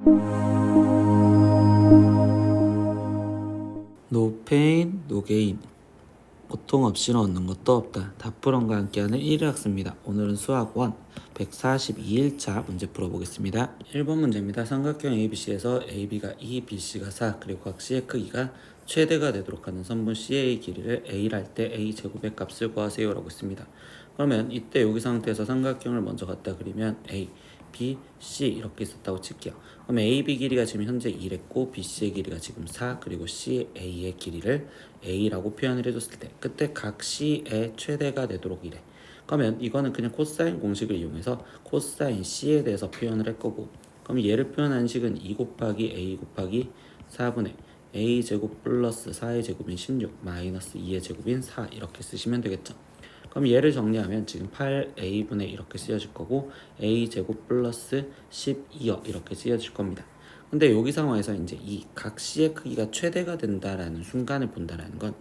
No pain, no gain. 고통 없이는 얻는 것도 없다. 다프론과 함께하는 1일 학습니다. 오늘은 수학 1 142일차 문제 풀어보겠습니다. 1번 문제입니다. 삼각형 ABC에서 AB가 2, BC가 4, 그리고 각 C의 크기가 최대가 되도록 하는 선분 CA의 길이를 A라 할 때 A 제곱의 값을 구하세요 라고 했습니다. 그러면 이때 여기 상태에서 삼각형을 먼저 갖다 그리면 A, B, C 이렇게 있었다고 칠게요. 그럼 AB 길이가 지금 현재 2랬고 BC의 길이가 지금 4, 그리고 CA의 길이를 A라고 표현을 해줬을 때 그때 각 C의 최대가 되도록 이래. 그러면 이거는 그냥 코사인 공식을 이용해서 코사인 C에 대해서 표현을 할 거고, 그럼 얘를 표현한 식은 2 곱하기 A 곱하기 4분의 A 제곱 플러스 4의 제곱인 16 마이너스 2의 제곱인 4 이렇게 쓰시면 되겠죠. 그럼 얘를 정리하면 지금 8a분의 이렇게 쓰여질 거고 a 제곱 플러스 12여 이렇게 쓰여질 겁니다. 근데 여기 상황에서 이제 이 각 c의 크기가 최대가 된다라는 순간을 본다라는 건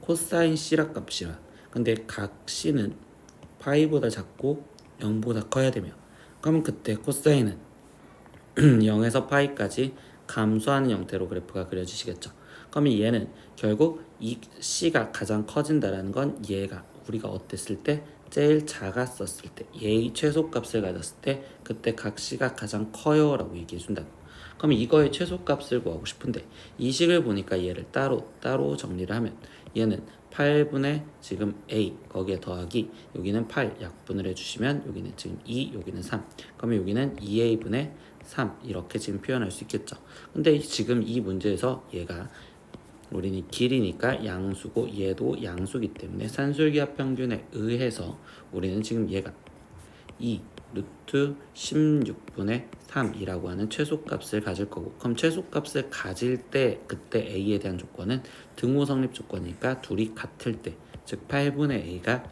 코사인 c라 값이라, 근데 각 c는 파이보다 작고 0보다 커야 되며, 그러면 그때 코사인은 0에서 파이까지 감소하는 형태로 그래프가 그려지시겠죠. 그러면 얘는 결국 이 c가 가장 커진다라는 건 얘가 우리가 어땠을 때 제일 작았었을 때 얘의 최소값을 가졌을 때 그때 각 c가 가장 커요 라고 얘기해 준다고. 그럼 이거의 최소값을 구하고 싶은데 이 식을 보니까 얘를 따로 정리를 하면 얘는 8분의 지금 a 거기에 더하기 여기는 8 약분을 해주시면 여기는 지금 2 여기는 3, 그러면 여기는 2a분의 3 이렇게 지금 표현할 수 있겠죠. 근데 지금 이 문제에서 얘가 우리는 길이니까 양수고 얘도 양수기 때문에 산술기하 평균에 의해서 우리는 지금 얘가 2 루트 16분의 3이라고 하는 최소값을 가질 거고, 그럼 최소값을 가질 때 그때 A에 대한 조건은 등호 성립 조건이니까 둘이 같을 때, 즉 8분의 A가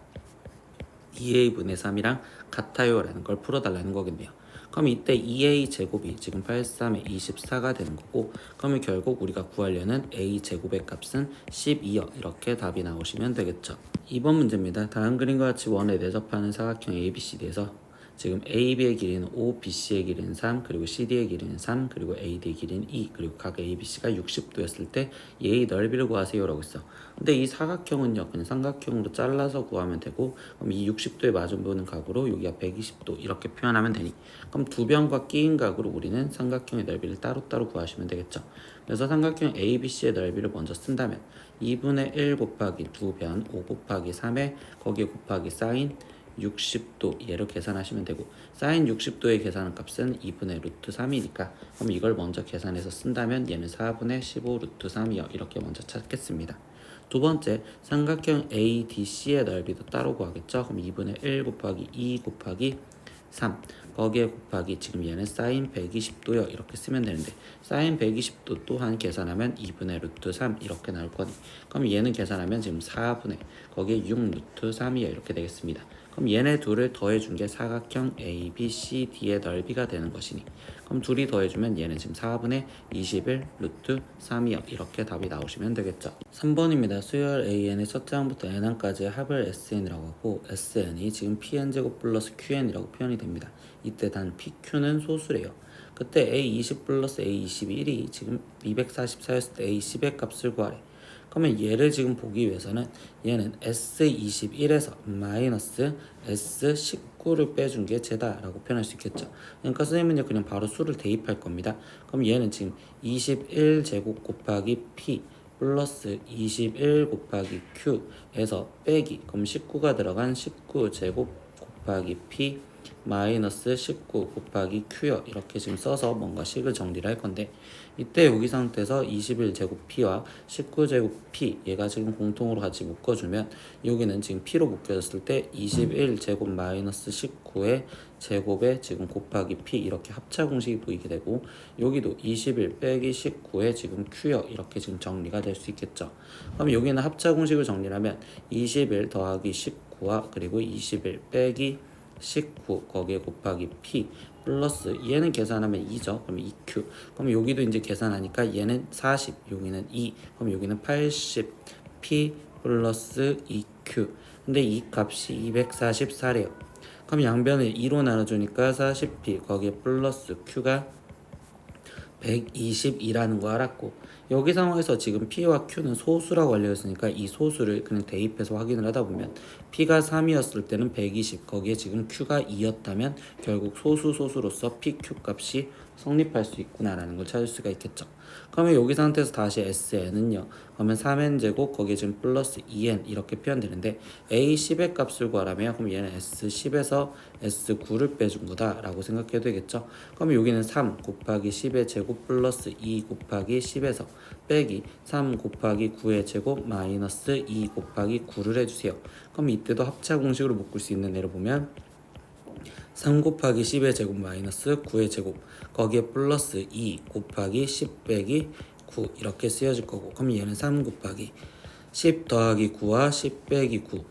2A분의 3이랑 같아요 라는 걸 풀어달라는 거겠네요. 그럼 이때 2A 제곱이 지금 83에 24가 되는 거고, 그러면 결국 우리가 구하려는 A 제곱의 값은 12여 이렇게 답이 나오시면 되겠죠. 2번 문제입니다. 다음 그림과 같이 원에 내접하는 사각형 ABCD에서 지금 AB의 길이는 5, BC의 길이는 3, 그리고 CD의 길이는 3, 그리고 AD의 길이는 2, 그리고 각 ABC가 60도였을 때 얘의 넓이를 구하세요 라고 했어. 근데 이 사각형은요 그냥 삼각형으로 잘라서 구하면 되고, 그럼 이 60도에 맞은보는 각으로 여기가 120도 이렇게 표현하면 되니, 그럼 두 변과 끼인 각으로 우리는 삼각형의 넓이를 따로따로 구하시면 되겠죠. 그래서 삼각형 ABC의 넓이를 먼저 쓴다면 2분의 1 곱하기 2변 5 곱하기 3에 거기에 곱하기 사인 60도 얘로 계산하시면 되고, 사인 60도의 계산한 값은 2분의 루트 3이니까 그럼 이걸 먼저 계산해서 쓴다면 얘는 4분의 15 루트 3이요 이렇게 먼저 찾겠습니다. 두 번째, 삼각형 ADC의 넓이도 따로 구하겠죠. 그럼 2분의 1 곱하기 2 곱하기 3 거기에 곱하기 지금 얘는 사인 120도요 이렇게 쓰면 되는데, 사인 120도 또한 계산하면 2분의 루트 3 이렇게 나올 거니, 그럼 얘는 계산하면 지금 4분의 거기에 6 루트 3이요 이렇게 되겠습니다. 그럼 얘네 둘을 더해준 게 사각형 ABCD의 넓이가 되는 것이니, 그럼 둘이 더해주면 얘는 지금 4분의 21 루트 3이요 이렇게 답이 나오시면 되겠죠. 3번입니다. 수열 AN의 첫째 항부터 N항까지의 합을 SN이라고 하고 SN이 지금 PN제곱 플러스 QN이라고 표현이 됩니다. 이때 단 PQ는 소수래요. 그때 A20 플러스 A21이 지금 244였을 때 A10의 값을 구하래. 그러면 얘를 지금 보기 위해서는 얘는 S21에서 마이너스 S19를 빼준 게 제다라고 표현할 수 있겠죠. 그러니까 선생님은요 그냥 바로 수를 대입할 겁니다. 그럼 얘는 지금 21제곱 곱하기 P 플러스 21 곱하기 Q에서 빼기, 그럼 19가 들어간 19제곱 곱하기 P 마이너스 19 곱하기 Q요 이렇게 지금 써서 뭔가 식을 정리를 할 건데, 이때 여기 상태에서 21제곱 P와 19제곱 P 얘가 지금 공통으로 같이 묶어주면 여기는 지금 P로 묶여졌을 때 21제곱 마이너스 19의 제곱에 지금 곱하기 P 이렇게 합차 공식이 보이게 되고, 여기도 21 빼기 19에 지금 Q요 이렇게 지금 정리가 될 수 있겠죠. 그럼 여기는 합차 공식을 정리하면 21 더하기 19와 그리고 21 빼기 19 거기에 곱하기 P 플러스 얘는 계산하면 2죠. 그럼 2Q. 그럼 여기도 이제 계산하니까 얘는 40, 여기는 2, 그럼 여기는 80 P 플러스 2Q. 근데 이 값이 244래요. 그럼 양변을 2로 나눠주니까 40P 거기에 플러스 Q가 122라는 거 알았고, 여기 상황에서 지금 P와 Q는 소수라고 알려졌으니까 이 소수를 그냥 대입해서 확인을 하다 보면 P가 3이었을 때는 120, 거기에 지금 Q가 2였다면 결국 소수로서 PQ 값이 성립할 수 있구나라는 걸 찾을 수가 있겠죠. 그러면 여기 상태에서 다시 SN은요, 그러면 3n제곱 거기에 지금 플러스 2n 이렇게 표현되는데 A10의 값을 구하라면 그럼 얘는 S10에서 S9를 빼준 거다라고 생각해도 되겠죠. 그러면 여기는 3 곱하기 10의 제곱 플러스 2 곱하기 10에서 빼기 3 곱하기 9의 제곱 마이너스 2 곱하기 9를 해주세요. 그럼 이때도 합차 공식으로 묶을 수 있는 애를 보면 3 곱하기 10의 제곱 마이너스 9의 제곱 거기에 플러스 2 곱하기 10 빼기 9 이렇게 쓰여질 거고, 그럼 얘는 3 곱하기 10 더하기 9와 10 빼기 9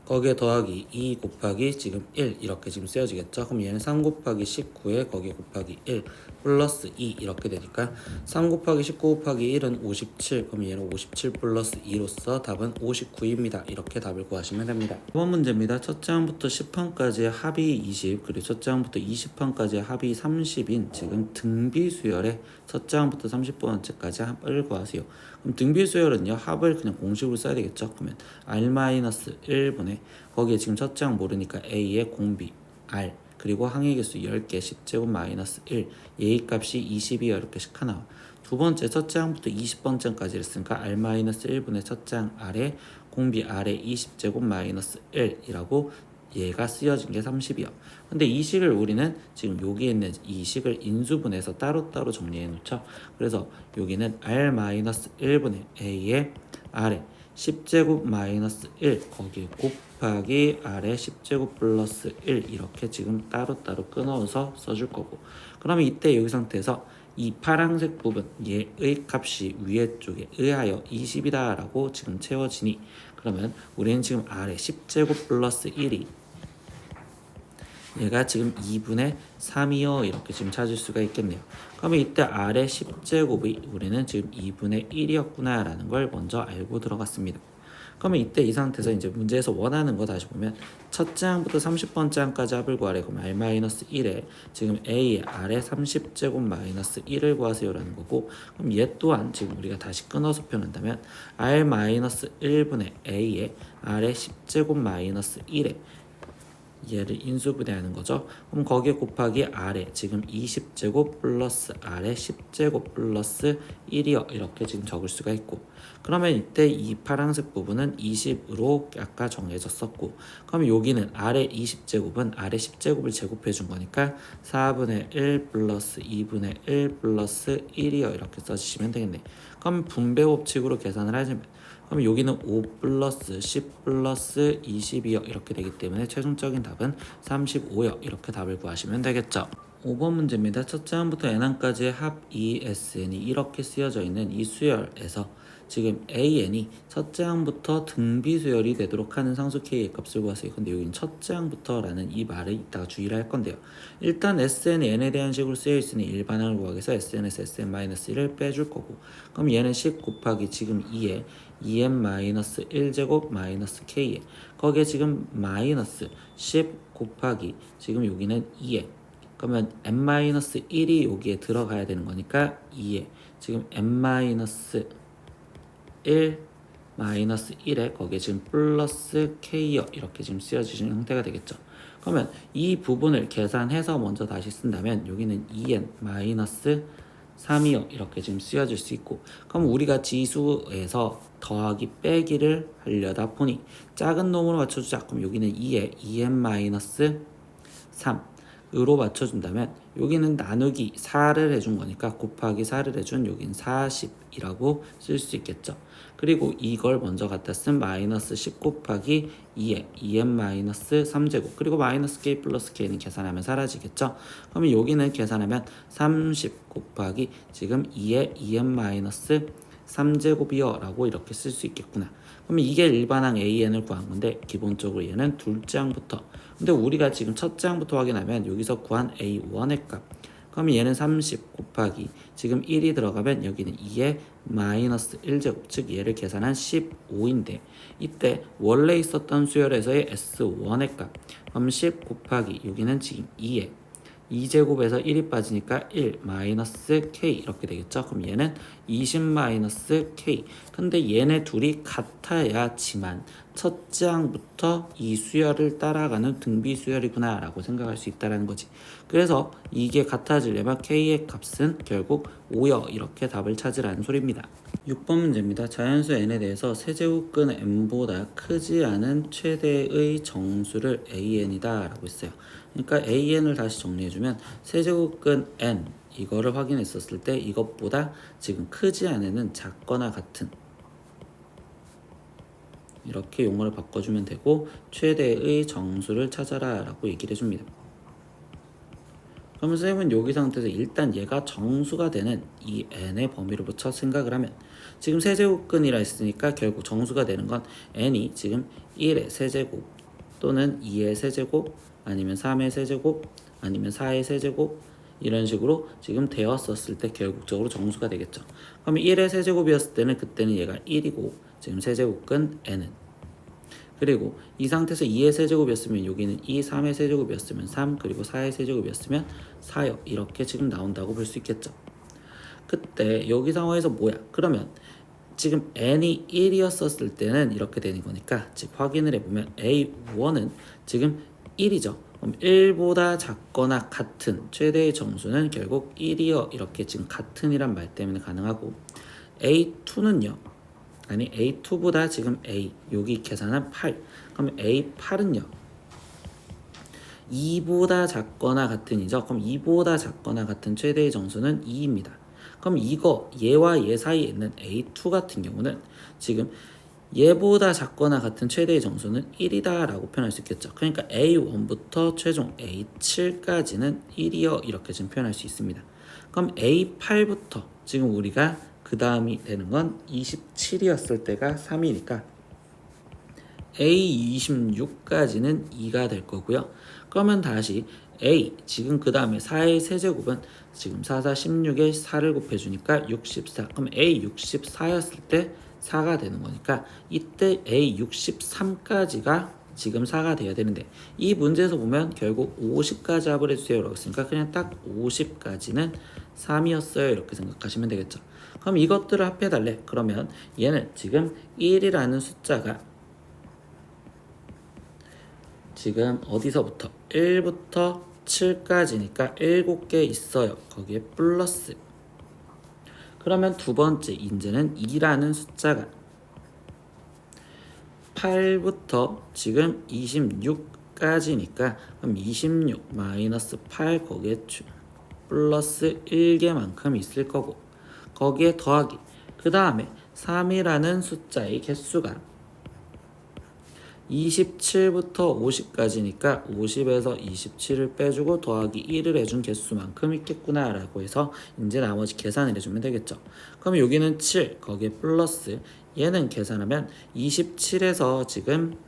거기에 더하기 2 곱하기 지금 1 이렇게 지금 쓰여지겠죠. 그럼 얘는 3 곱하기 19에 거기에 곱하기 1 플러스 2 이렇게 되니까 3 곱하기 19 곱하기 1은 57, 그럼 얘는 57 플러스 2로서 답은 59입니다. 이렇게 답을 구하시면 됩니다. 이번 문제입니다. 첫째 항부터 10항까지의 합이 20, 그리고 첫째 항부터 20항까지의 합이 30인 지금 등비수열의 첫째 항부터 30번째까지 합을 구하세요. 그럼 등비수열은요, 합을 그냥 공식으로 써야 되겠죠. 그러면 R-1분의 거기에 지금 첫째 항 모르니까 A의 공비 R 그리고 항의 개수 10개 10제곱 마이너스 1 예의 값이 20이요 이렇게씩 하나. 두 번째 첫째 항부터 20번째까지 했으니까 R-1분의 첫째 항 R에 공비 R의 20제곱 마이너스 1이라고 얘가 쓰여진 게 30이요. 근데 이 식을 우리는 지금 여기에 있는 이 식을 인수분해서 따로따로 정리해 놓죠. 그래서 여기는 R-1분의 A의 R에 10제곱 마이너스 1 거기에 곱하기 R에 10제곱 플러스 1 이렇게 지금 따로따로 끊어서 써줄 거고, 그러면 이때 여기 상태에서 이 파란색 부분 얘의 값이 위에 쪽에 의하여 20이다 라고 지금 채워지니, 그러면 우리는 지금 R에 10제곱 플러스 1이 얘가 지금 2분의 3이요 이렇게 지금 찾을 수가 있겠네요. 그러면 이때 R의 10제곱이 우리는 지금 2분의 1이었구나 라는 걸 먼저 알고 들어갔습니다. 그러면 이때 이 상태에서 이제 문제에서 원하는 거 다시 보면 첫째 항부터 30번째 항까지 합을 구하래. 그럼 R-1에 지금 A의 R의 30제곱 마이너스 1을 구하세요 라는 거고, 그럼 얘 또한 지금 우리가 다시 끊어서 표현한다면 R-1분의 A의 R의 10제곱 마이너스 1에 얘를 인수분해하는 거죠. 그럼 거기에 곱하기 R에 지금 20제곱 플러스 R에 10제곱 플러스 1이요 이렇게 지금 적을 수가 있고, 그러면 이때 이 파란색 부분은 20으로 아까 정해졌었고, 그럼 여기는 R의 20제곱은 R의 10제곱을 제곱해 준 거니까 4분의 1 플러스 2분의 1 플러스 1이요 이렇게 써주시면 되겠네. 그럼 분배 법칙으로 계산을 하자면 그럼 여기는 5 플러스 10 플러스 20이요 이렇게 되기 때문에 최종적인 답은 35요 이렇게 답을 구하시면 되겠죠. 5번 문제입니다. 첫째 항부터 n항까지의 합 ESN이 이렇게 쓰여져 있는 이 수열에서 지금 AN이 첫째 항부터 등비수열이 되도록 하는 상수 K의 값을 구하세요. 근데 여기는 첫째 항부터 라는 이 말을 이따가 주의를 할 건데요. 일단 SN이 N에 대한 식으로 쓰여 있으니 일반항을 구하기 위해서 SN에서 SN-1을 빼줄 거고, 그럼 얘는 10 곱하기 지금 2에 2n-1제곱 마이너스 k에 거기에 지금 마이너스 10 곱하기 지금 여기는 2에 그러면 n-1이 여기에 들어가야 되는 거니까 2에 지금 n-1 마이너스 1에 거기에 지금 플러스 k요 이렇게 지금 쓰여지는 형태가 되겠죠. 그러면 이 부분을 계산해서 먼저 다시 쓴다면 여기는 2n 마이너스 3이요 이렇게 지금 쓰여질 수 있고, 그럼 우리가 지수에서 더하기 빼기를 하려다 보니 작은 놈으로 맞춰주자. 그럼 여기는 2에 2n-3으로 맞춰준다면 여기는 나누기 4를 해준 거니까 곱하기 4를 해준 여긴 40이라고 쓸 수 있겠죠. 그리고 이걸 먼저 갖다 쓴 마이너스 10 곱하기 2에 2n-3제곱 그리고 마이너스 k 플러스 k는 계산하면 사라지겠죠. 그러면 여기는 계산하면 30 곱하기 지금 2에 2n-3제곱이요 라고 이렇게 쓸 수 있겠구나. 그러면 이게 일반항 AN을 구한 건데 기본적으로 얘는 둘째 항부터, 근데 우리가 지금 첫째 항부터 확인하면 여기서 구한 A1의 값, 그러면 얘는 30 곱하기 지금 1이 들어가면 여기는 2에 마이너스 1제곱, 즉 얘를 계산한 15인데 이때 원래 있었던 수열에서의 S1의 값, 그럼 10 곱하기 여기는 지금 2에 2제곱에서 1이 빠지니까 1 마이너스 k 이렇게 되겠죠. 그럼 얘는 20 마이너스 k. 근데 얘네 둘이 같아야지만 첫째 항부터 이 수열을 따라가는 등비 수열이구나 라고 생각할 수 있다는 거지. 그래서 이게 같아지려면 k의 값은 결국 5여 이렇게 답을 찾으라는 소리입니다. 6번 문제입니다. 자연수 n에 대해서 세제곱근 n보다 크지 않은 최대의 정수를 an이다 라고 했어요. 그러니까 an을 다시 정리해주면 세제곱근 n 이거를 확인했었을 때 이것보다 지금 크지 않은 작거나 같은 이렇게 용어를 바꿔주면 되고 최대의 정수를 찾아라 라고 얘기를 해줍니다. 그러면 쌤은 여기 상태에서 일단 얘가 정수가 되는 이 n의 범위로부터 생각을 하면 지금 세제곱근이라 했으니까 결국 정수가 되는 건 n이 지금 1의 세제곱 또는 2의 세제곱 아니면 3의 세제곱 아니면 4의 세제곱 이런 식으로 지금 되었었을 때 결국적으로 정수가 되겠죠. 그러면 1의 세제곱이었을 때는 그때는 얘가 1이고 지금 세제곱근 n은 그리고 이 상태에서 2의 세제곱이었으면 여기는 2, 3의 세제곱이었으면 3 그리고 4의 세제곱이었으면 4요 이렇게 지금 나온다고 볼 수 있겠죠. 그때 여기 상황에서 뭐야? 그러면 지금 n이 1이었었을 때는 이렇게 되는 거니까 즉 확인을 해보면 a1은 지금 1이죠. 그럼 1보다 작거나 같은 최대의 정수는 결국 1이요 이렇게 지금 같은이란 말 때문에 가능하고 a2는요. 아니 A2보다 지금 A 여기 계산은 8 그럼 A8은요 2보다 작거나 같은이죠. 그럼 2보다 작거나 같은 최대의 정수는 2입니다. 그럼 이거 얘와 얘 사이에 있는 A2 같은 경우는 지금 얘보다 작거나 같은 최대의 정수는 1이다 라고 표현할 수 있겠죠. 그러니까 A1부터 최종 A7까지는 1이요 이렇게 지금 표현할 수 있습니다. 그럼 A8부터 지금 우리가 그 다음이 되는 건 27이었을 때가 3이니까 A26까지는 2가 될 거고요. 그러면 다시 A 지금 그 다음에 4의 세제곱은 지금 4, 4, 16에 4를 곱해주니까 64 그럼 A64였을 때 4가 되는 거니까 이때 A63까지가 지금 4가 돼야 되는데 이 문제에서 보면 결국 50까지 합을 해주세요 라고 했으니까 그냥 딱 50까지는 3이었어요 이렇게 생각하시면 되겠죠. 그럼 이것들을 합해달래. 그러면 얘는 지금 1이라는 숫자가 지금 어디서부터 1부터 7까지니까 7개 있어요. 거기에 플러스 그러면 두 번째 이제는 2라는 숫자가 8부터 지금 26까지니까 그럼 26 마이너스 8 거기에 플러스 1개만큼 있을 거고 거기에 더하기 그 다음에 3이라는 숫자의 개수가 27부터 50까지니까 50에서 27을 빼주고 더하기 1을 해준 개수만큼 있겠구나 라고 해서 이제 나머지 계산을 해주면 되겠죠. 그럼 여기는 7 거기에 플러스 얘는 계산하면 27에서 지금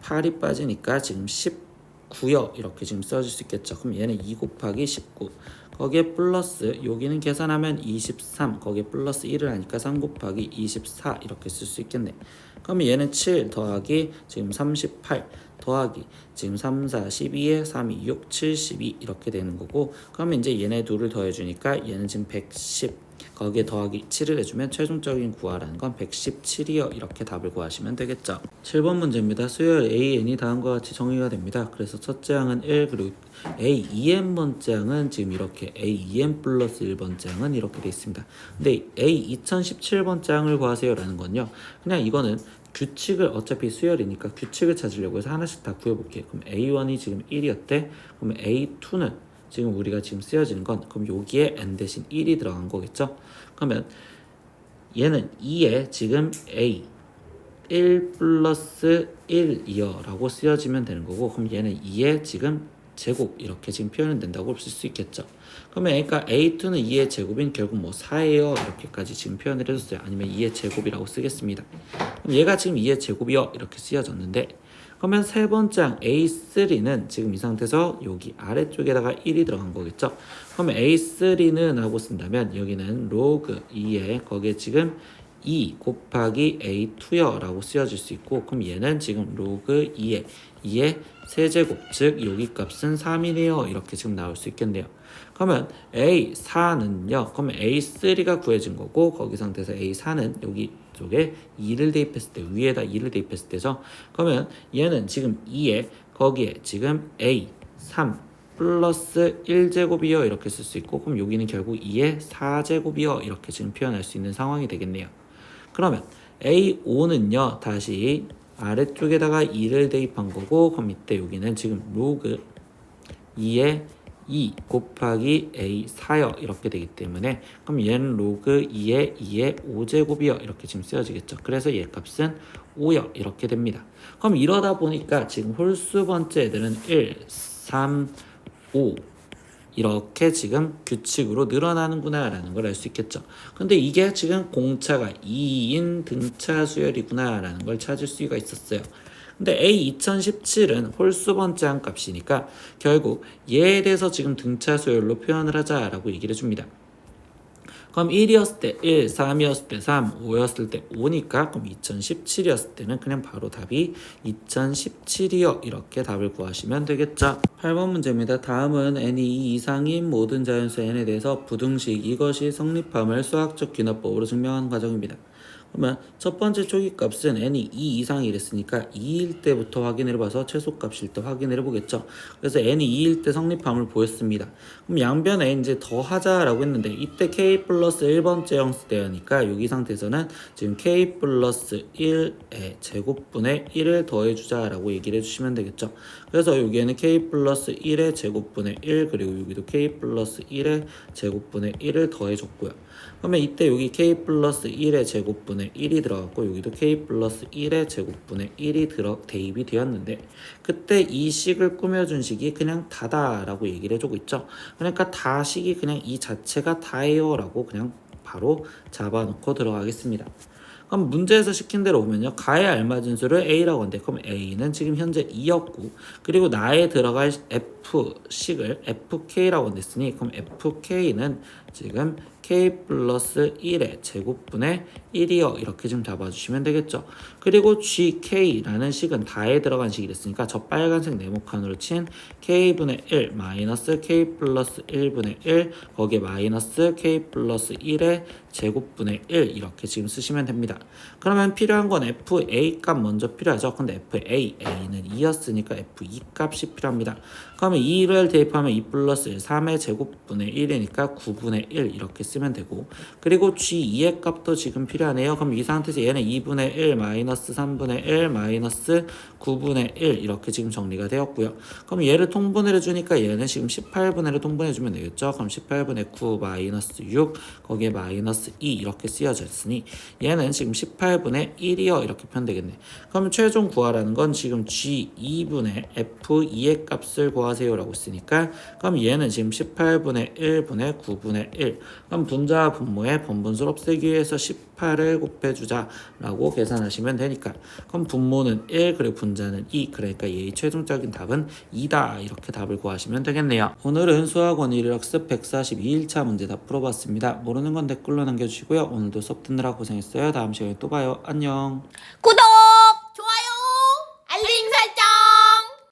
8이 빠지니까 지금 19요 이렇게 지금 써줄 수 있겠죠. 그럼 얘는 2 곱하기 19 거기에 플러스 여기는 계산하면 23 거기에 플러스 1을 하니까 3 곱하기 24 이렇게 쓸 수 있겠네. 그러면 얘는 7 더하기 지금 38 더하기 지금 3, 4, 12에 3, 2, 6, 72 이렇게 되는 거고 그러면 이제 얘네 둘을 더해주니까 얘는 지금 110 거기에 더하기 7을 해주면 최종적인 구하라는 건 117이요 이렇게 답을 구하시면 되겠죠. 7번 문제입니다. 수열 AN이 다음과 같이 정의가 됩니다. 그래서 첫째 항은 1 그리고 A2N번째 항은 지금 이렇게 A2N 플러스 1번째 항은 이렇게 되어 있습니다. 근데 A2017번째 항을 구하세요 라는 건요 그냥 이거는 규칙을 어차피 수열이니까 규칙을 찾으려고 해서 하나씩 다 구해볼게요. 그럼 A1이 지금 1이었대. 그러면 A2는 지금 우리가 지금 쓰여지는 건 그럼 여기에 n 대신 1이 들어간 거겠죠. 그러면 얘는 2에 지금 a 1 플러스 1이요 라고 쓰여지면 되는 거고 그럼 얘는 2에 지금 제곱 이렇게 지금 표현은 된다고 쓸 수 있겠죠. 그러면 그러니까 A2는 2의 제곱인 결국 뭐 4예요 이렇게까지 지금 표현을 해줬어요. 아니면 2의 제곱이라고 쓰겠습니다. 그럼 얘가 지금 2의 제곱이요 이렇게 쓰여졌는데 그러면 세 번째 항 A3는 지금 이 상태에서 여기 아래쪽에다가 1이 들어간 거겠죠. 그러면 A3는 하고 쓴다면 여기는 로그 2에 거기에 지금 2 곱하기 A2요 라고 쓰여질 수 있고, 그럼 얘는 지금 로그 2의 세제곱, 즉 여기 값은 3이네요 이렇게 지금 나올 수 있겠네요. 그러면 A4는요, 그러면 A3가 구해진 거고, 거기 상태에서 A4는 여기 쪽에 2를 대입했을 때, 위에다 2를 대입했을 때죠. 그러면 얘는 지금 2에 거기에 지금 A3 플러스 1제곱이요 이렇게 쓸 수 있고, 그럼 여기는 결국 2의 4제곱이요 이렇게 지금 표현할 수 있는 상황이 되겠네요. 그러면 A5는요, 다시 아래쪽에다가 2를 대입한 거고, 그럼 이때 여기는 지금 로그 2의 2 곱하기 A4요 이렇게 되기 때문에, 그럼 얘는 로그 2의 5제곱이요 이렇게 지금 쓰여지겠죠. 그래서 얘 값은 5요 이렇게 됩니다. 그럼 이러다 보니까 지금 홀수 번째 애들은 1, 3, 5 이렇게 지금 규칙으로 늘어나는구나 라는 걸 알 수 있겠죠. 근데 이게 지금 공차가 2인 등차 수열이구나 라는 걸 찾을 수가 있었어요. 근데 A2017은 홀수 번째 한 값이니까 결국 얘에 대해서 지금 등차 수열로 표현을 하자라고 얘기를 해줍니다. 그럼 1이었을 때 1, 3이었을 때 3, 5였을 때 5니까, 그럼 2017이었을 때는 그냥 바로 답이 2017이요 이렇게 답을 구하시면 되겠죠. 8번 문제입니다. 다음은 n이 2 이상인 모든 자연수 n에 대해서 부등식 이것이 성립함을 수학적 귀납법으로 증명하는 과정입니다. 그러면 첫 번째 초기값은 n이 2 이상이 이랬으니까 2일 때부터 확인을 해봐서 최소값일 때 확인을 해보겠죠. 그래서 n이 2일 때 성립함을 보였습니다. 그럼 양변에 이제 더하자라고 했는데, 이때 k 플러스 1번째 형수대니까 여기 상태에서는 지금 k 플러스 1의 제곱분의 1을 더해주자라고 얘기를 해주시면 되겠죠. 그래서 여기에는 k 플러스 1의 제곱분의 1, 그리고 여기도 k 플러스 1의 제곱분의 1을 더해줬고요. 그러면 이때 여기 k 플러스 1의 제곱분의 1이 들어갔고, 여기도 k 플러스 1의 제곱분의 1이 대입이 되었는데, 그때 이 식을 꾸며준 식이 그냥 다다라고 얘기를 해주고 있죠. 그러니까 다식이 그냥 이 자체가 다예요 라고 그냥 바로 잡아놓고 들어가겠습니다. 그럼 문제에서 시킨 대로 오면요, 가에 알맞은 수를 A라고 하는데, 그럼 A는 지금 현재 2였고, 그리고 나에 들어갈 F식을 FK라고 냈으니, 그럼 FK는 지금 K 플러스 1의 제곱분의 1이요 이렇게 좀 잡아주시면 되겠죠. 그리고 GK라는 식은 다에 들어간 식이 됐으니까 저 빨간색 네모칸으로 친 K분의 1 마이너스 K 플러스 1분의 1 거기에 마이너스 K 플러스 1의 제곱분의 1 이렇게 지금 쓰시면 됩니다. 그러면 필요한 건 FA 값 먼저 필요하죠. 근데 A는 2였으니까 FE 값이 필요합니다. 그러면 2를 대입하면 2 플러스 1, 3의 제곱분의 1이니까 9분의 1 이렇게 쓰면 되고, 그리고 G2의 값도 지금 필요하네요. 그럼 이 상태에서 얘는 2분의 1 마이너스 3분의 1 마이너스 9분의 1 이렇게 지금 정리가 되었고요. 그럼 얘를 통분을 해주니까 얘는 지금 18분의 1을 통분해주면 되겠죠. 그럼 18분의 9 마이너스 6 거기에 마이너스 2 이렇게 쓰여졌으니 얘는 지금 18분의 1이요 이렇게 표현되겠네. 그럼 최종 구하라는 건 지금 G2분의 F2의 값을 구하세요 라고 했으니까, 그럼 얘는 지금 18분의 1분의 9분의 1, 그럼 분자와 분모의 번분수를 없애기 위해서 18을 곱해주자 라고 계산하시면 되니까, 그럼 분모는 1 그리고 분자는 2, 그러니까 얘의 최종적인 답은 2다 이렇게 답을 구하시면 되겠네요. 오늘은 수학원 1학습 142일차 문제 다 풀어봤습니다. 모르는 건 댓글로 남겨주시고요. 오늘도 수업 듣느라 고생했어요. 다음 시간에 또 봐요. 안녕. 구독!